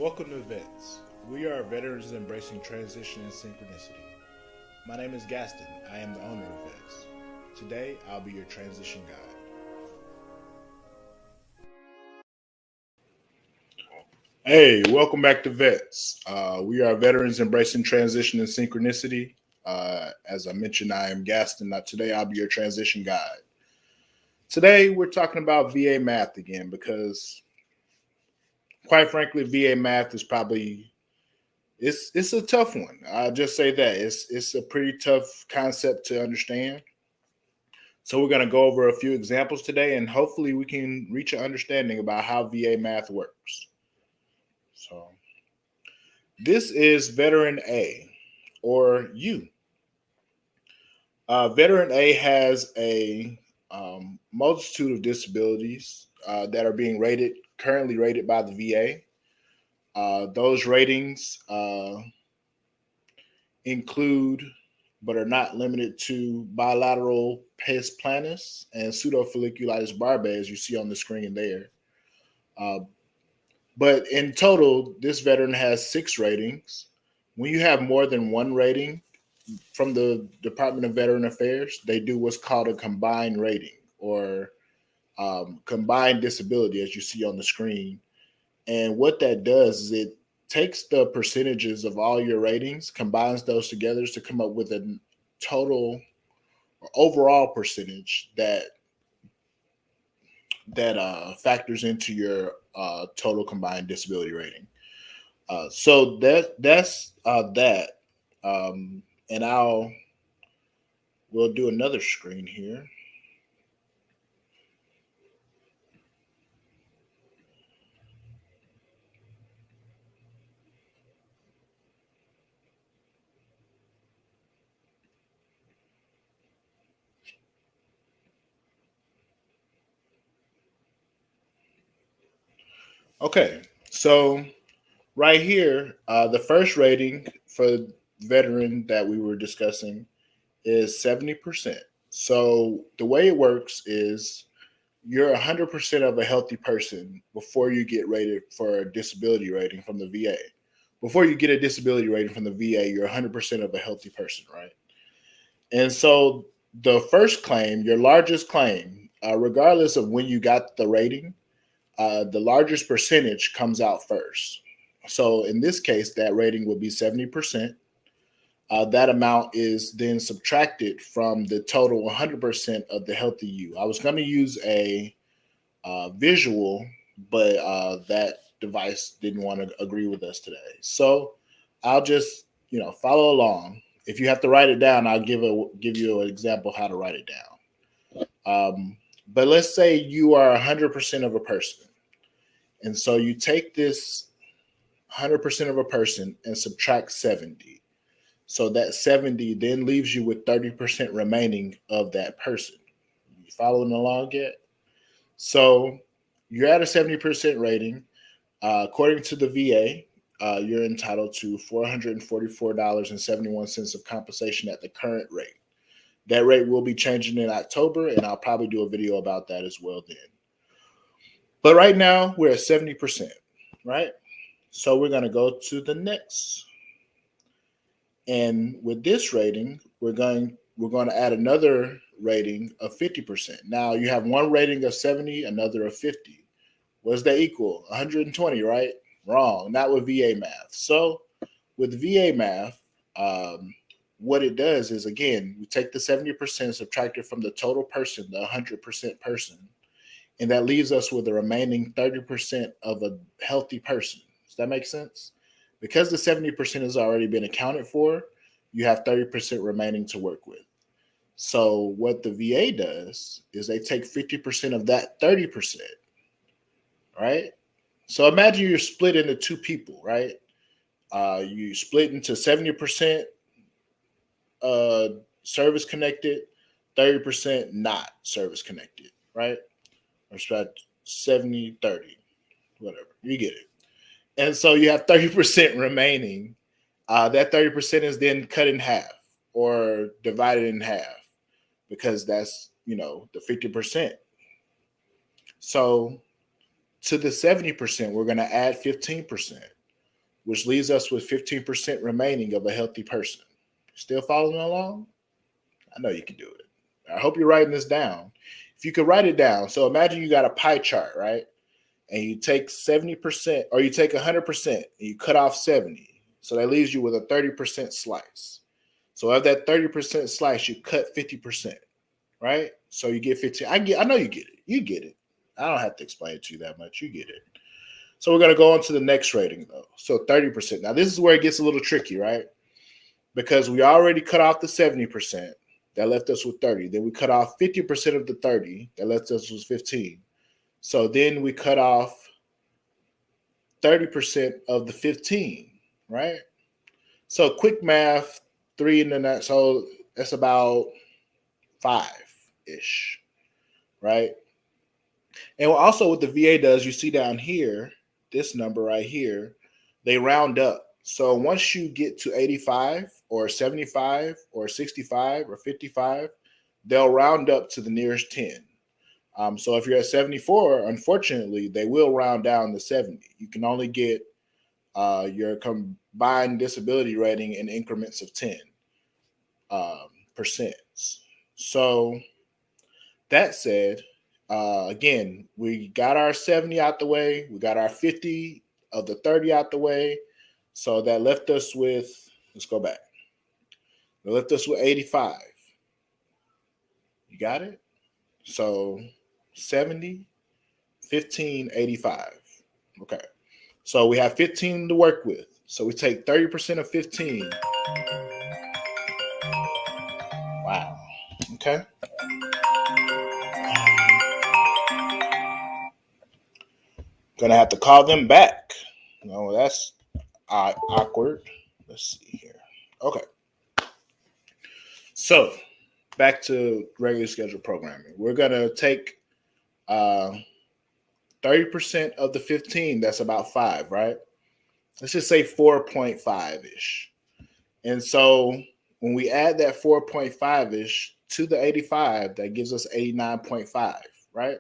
Welcome to Vets. We are veterans embracing transition and synchronicity. My name is Gaston. I am the owner of Vets. Today, I'll be your transition guide. Hey, welcome back to Vets. We are veterans embracing transition and synchronicity. As I mentioned, I am Gaston. Today, I'll be your transition guide. Today, we're talking about VA math again because, quite frankly, VA math is probably it's a tough one. I'll just say that it's a pretty tough concept to understand. So we're going to go over a few examples today, and hopefully we can reach an understanding about how VA math works. So this is Veteran A, or you. Veteran A has a multitude of disabilities that are being currently rated by the VA. Those ratings include, but are not limited to, bilateral pes planus and pseudofolliculitis barbae, as you see on the screen there. But in total, this veteran has 6 ratings. When you have more than one rating from the Department of Veteran Affairs, they do what's called a combined rating, or combined disability, as you see on the screen. And what that does is it takes the percentages of all your ratings, combines those together to come up with a total or overall percentage that factors into your total combined disability rating. So that's that. And we'll do another screen here. Okay, so right here, the first rating for veteran that we were discussing is 70%. So the way it works is you're 100% of a healthy person before you get rated for a disability rating from the VA. Before you get a disability rating from the VA, you're 100% of a healthy person, right? And so the first claim, your largest claim, regardless of when you got the rating, the largest percentage comes out first. So in this case, that rating would be 70%. That amount is then subtracted from the total 100% of the healthy you. I was going to use a visual, but that device didn't want to agree with us today. So I'll just, follow along. If you have to write it down, I'll give you an example how to write it down. But let's say you are 100% of a person. And so you take this 100% of a person and subtract 70. So that 70 then leaves you with 30% remaining of that person. You following along yet? So you're at a 70% rating. According to the VA, you're entitled to $444.71 of compensation at the current rate. That rate will be changing in October, and I'll probably do a video about that as well then. But right now, we're at 70%, right? So we're going to go to the next. And with this rating, we're going to add another rating of 50%. Now you have one rating of 70, another of 50. What does that equal? 120, right? Wrong, not with VA math. So with VA math, what it does is, again, we take the 70%, subtract it from the total person, the 100% person, and that leaves us with the remaining 30% of a healthy person. Does that make sense? Because the 70% has already been accounted for, you have 30% remaining to work with. So what the VA does is they take 50% of that 30%, right? So imagine you're split into two people, right? You split into 70% service connected, 30% not service connected, right? Or it's about 70, 30, whatever. You get it. And so you have 30% remaining. That 30% is then cut in half or divided in half because that's, the 50%. So to the 70%, we're going to add 15%. which leaves us with 15% remaining of a healthy person. Still following along? I know you can do it. I hope you're writing this down. If you could write it down, so imagine you got a pie chart, right? And you take 70%, or you take 100%, and you cut off 70. So that leaves you with a 30% slice. So of that 30% slice, you cut 50%, right? So you get 15. I know you get it. You get it. I don't have to explain it to you that much. You get it. So we're going to go on to the next rating, though. So 30%. Now, this is where it gets a little tricky, right? Because we already cut off the 70%. That left us with 30. Then we cut off 50% of the 30. That left us with 15. So then we cut off 30% of the 15, right? So quick math, 3 in the next, so that's about 5-ish, right? And also what the VA does, you see down here, this number right here, they round up. So once you get to 85 or 75 or 65 or 55, they'll round up to the nearest 10. So if you're at 74, unfortunately, they will round down to 70. You can only get your combined disability rating in increments of 10 percent. So that said, again, we got our 70 out the way. We got our 50 of the 30 out the way. So that left us with, let's go back. That left us with 85. You got it? So 70, 15, 85. Okay. So we have 15 to work with. So we take 30% of 15. Wow. Okay. Gonna have to call them back. No, that's awkward. Let's see here. Okay. So back to regular scheduled programming. We're gonna take 30% of the 15. That's about 5, right? Let's just say 4.5-ish. And so when we add that 4.5-ish to the 85, that gives us 89.5, right?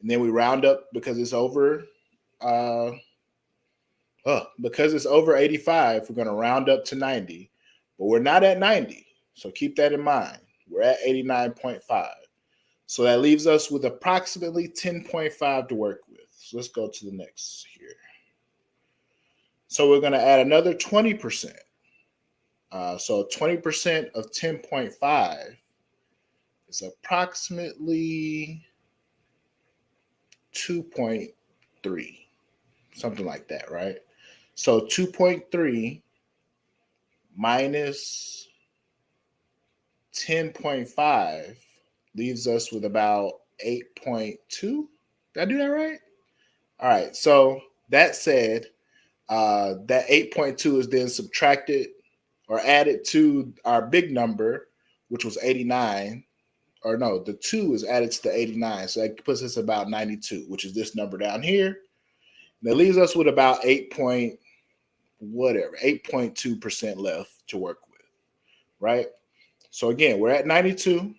And then we round up because it's over. Because it's over 85, we're going to round up to 90, but we're not at 90. So keep that in mind. We're at 89.5. So that leaves us with approximately 10.5 to work with. So let's go to the next here. So we're going to add another 20%. So 20% of 10.5 is approximately 2.3, something like that, right? So 2.3 minus 10.5 leaves us with about 8.2. Did I do that right? All right. So that said, that 8.2 is then subtracted or added to our big number, which was 89. Or no, the 2 is added to the 89. So that puts us about 92, which is this number down here. And that leaves us with about 8.2% left to work with, right? So again, we're at 92.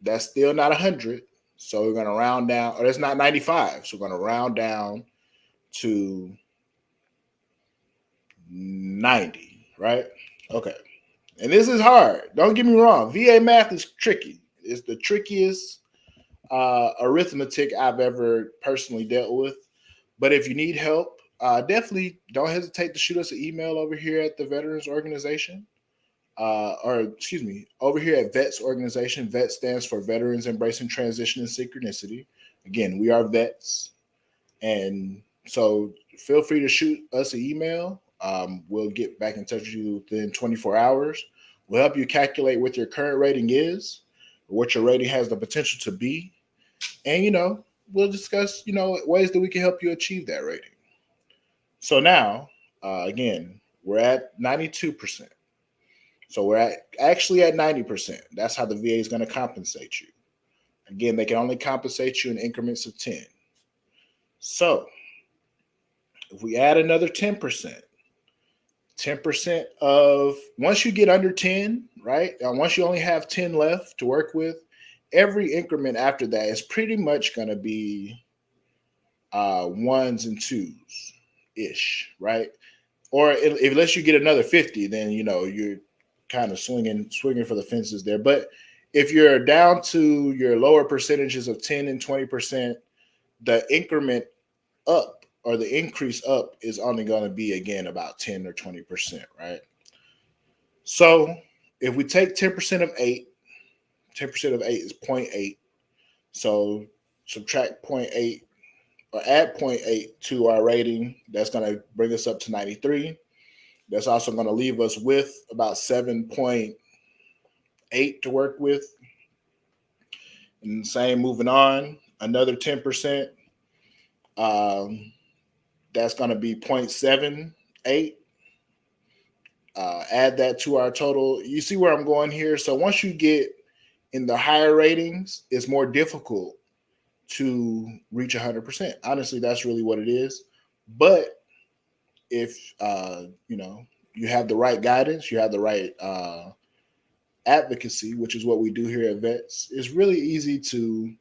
That's still not 100. So we're going to round down, or that's not 95. So we're going to round down to 90, right? Okay. And this is hard. Don't get me wrong. VA math is tricky. It's the trickiest arithmetic I've ever personally dealt with. But if you need help, definitely don't hesitate to shoot us an email over here at the Veterans Organization. Over here at VETS Organization. VETS stands for Veterans Embracing Transition and Synchronicity. Again, we are VETS. And so feel free to shoot us an email. We'll get back in touch with you within 24 hours. We'll help you calculate what your current rating is, or what your rating has the potential to be. And, we'll discuss, ways that we can help you achieve that rating. So now, again, we're at 92%. So we're actually at 90%. That's how the VA is going to compensate you. Again, they can only compensate you in increments of 10. So if we add another 10%, 10% of, once you get under 10, right? Once you only have 10 left to work with, every increment after that is pretty much going to be 1s and 2s-ish, right? or unless you get another 50, then you're kind of swinging for the fences there. But if you're down to your lower percentages of 10 and 20%, the increment up or the increase up is only going to be again about 10 or 20%, right? So if we take 10% of 8, 10% of 8 is 0.8. So subtract 0.8 or add 0.8 to our rating. That's going to bring us up to 93. That's also going to leave us with about 7.8 to work with. And same moving on, another 10%. That's going to be 0.78. Add that to our total. You see where I'm going here? So once you get in the higher ratings, it's more difficult to reach 100%. Honestly, that's really what it is. But if you have the right guidance, you have the right advocacy, which is what we do here at Vets, it's really easy to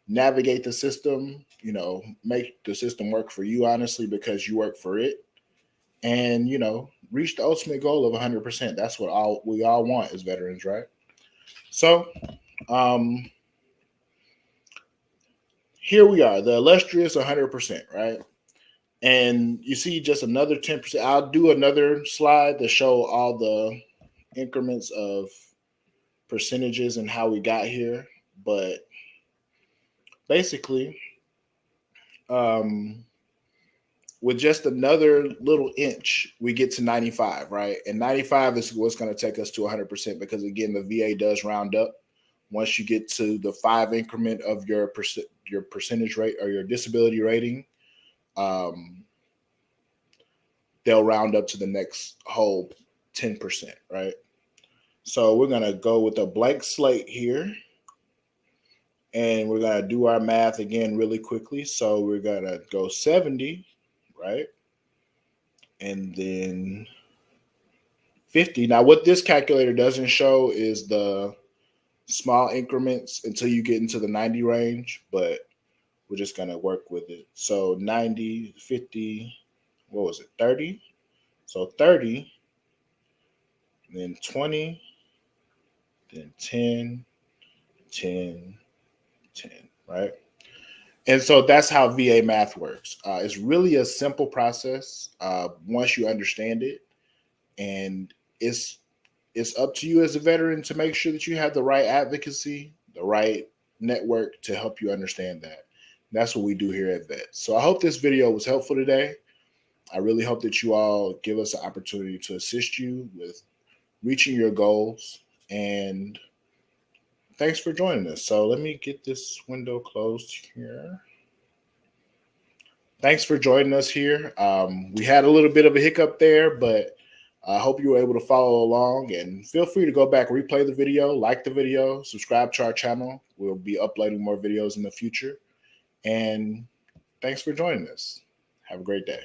navigate the system, make the system work for you, honestly, because you work for it, and reach the ultimate goal of 100%. That's what we all want as veterans, right? So here we are, the illustrious 100%, right? And you see just another 10%. I'll do another slide to show all the increments of percentages and how we got here. But basically, with just another little inch, we get to 95, right? And 95 is what's going to take us to 100% because, again, the VA does round up. Once you get to the 5 increment of your percentage rate or your disability rating, they'll round up to the next whole 10%, right? So we're going to go with a blank slate here. And we're going to do our math again really quickly. So we're going to go 70, right? And then 50. Now, what this calculator doesn't show is the small increments until you get into the 90 range, but we're just going to work with it. So 90, 50, what was it, 30? So 30, then 20, then 10, 10, 10, right? And so that's how VA math works. It's really a simple process once you understand it. And it's up to you as a veteran to make sure that you have the right advocacy, the right network to help you understand that. That's what we do here at VET. So I hope this video was helpful today. I really hope that you all give us an opportunity to assist you with reaching your goals. And thanks for joining us. So let me get this window closed here. Thanks for joining us here. We had a little bit of a hiccup there, but I hope you were able to follow along, and feel free to go back, replay the video, like the video, subscribe to our channel. We'll be uploading more videos in the future. And thanks for joining us. Have a great day.